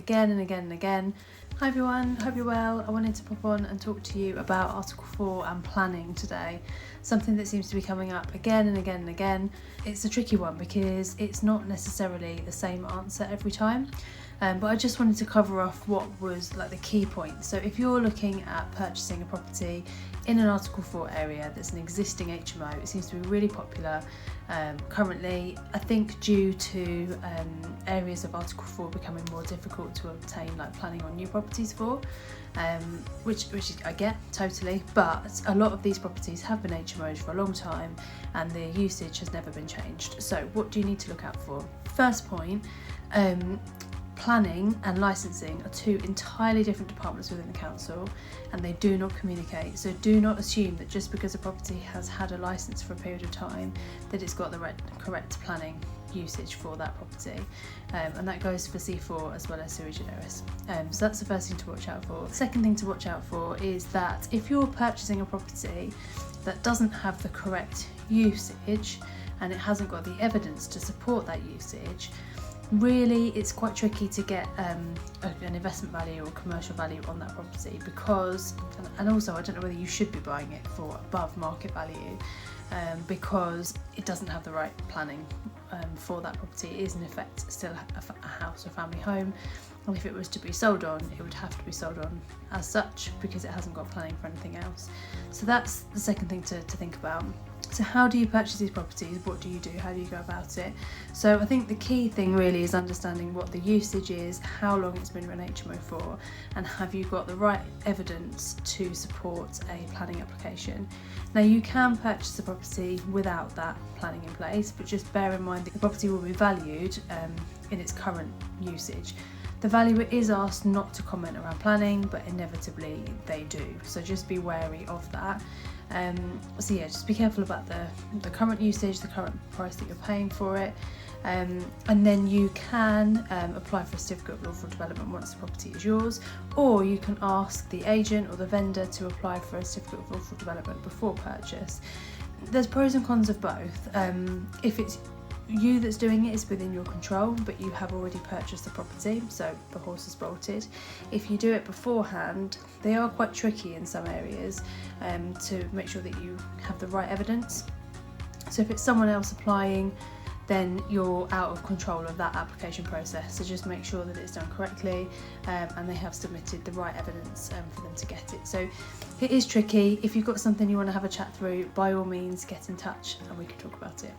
again and again and again. Hi everyone, hope you're well. I wanted to pop on and talk to you about Article 4 and planning today. Something that seems to be coming up again and again and again. It's a tricky one because it's not necessarily the same answer every time. But I just wanted to cover off what was like the key points. So if you're looking at purchasing a property in an Article 4 area that's an existing HMO, it seems to be really popular currently, I think due to areas of Article 4 becoming more difficult to obtain like planning on new properties for, which I get totally, but a lot of these properties have been HMOs for a long time and the usage has never been changed. So what do you need to look out for? First point, planning and licensing are two entirely different departments within the council and they do not communicate. So do not assume that just because a property has had a licence for a period of time that it's got the correct planning usage for that property, and that goes for C4 as well as sui generis. So that's the first thing to watch out for. The second thing to watch out for is that if you're purchasing a property that doesn't have the correct usage and it hasn't got the evidence to support that usage, really it's quite tricky to get an investment value or commercial value on that property, because, and also I don't know whether you should be buying it for above market value, because it doesn't have the right planning for that property. It is in effect still a house or family home, and if it was to be sold on, it would have to be sold on as such because it hasn't got planning for anything else. So that's the second thing to think about. So how do you purchase these properties? What do you do? How do you go about it? So I think the key thing really is understanding what the usage is, how long it's been run HMO for, and have you got the right evidence to support a planning application. Now you can purchase a property without that planning in place, but just bear in mind that the property will be valued in its current usage. The valuer is asked not to comment around planning, but inevitably they do. So just be wary of that. So yeah, just be careful about the current usage, the current price that you're paying for it. And then you can apply for a certificate of lawful development once the property is yours, or you can ask the agent or the vendor to apply for a certificate of lawful development before purchase. There's pros and cons of both. If it's you that's doing it, it's within your control, but you have already purchased the property, so the horse is bolted. If you do it beforehand, they are quite tricky in some areas to make sure that you have the right evidence. So if it's someone else applying, then you're out of control of that application process. So just make sure that it's done correctly and they have submitted the right evidence for them to get it. So it is tricky. If you've got something you want to have a chat through, by all means get in touch and we can talk about it.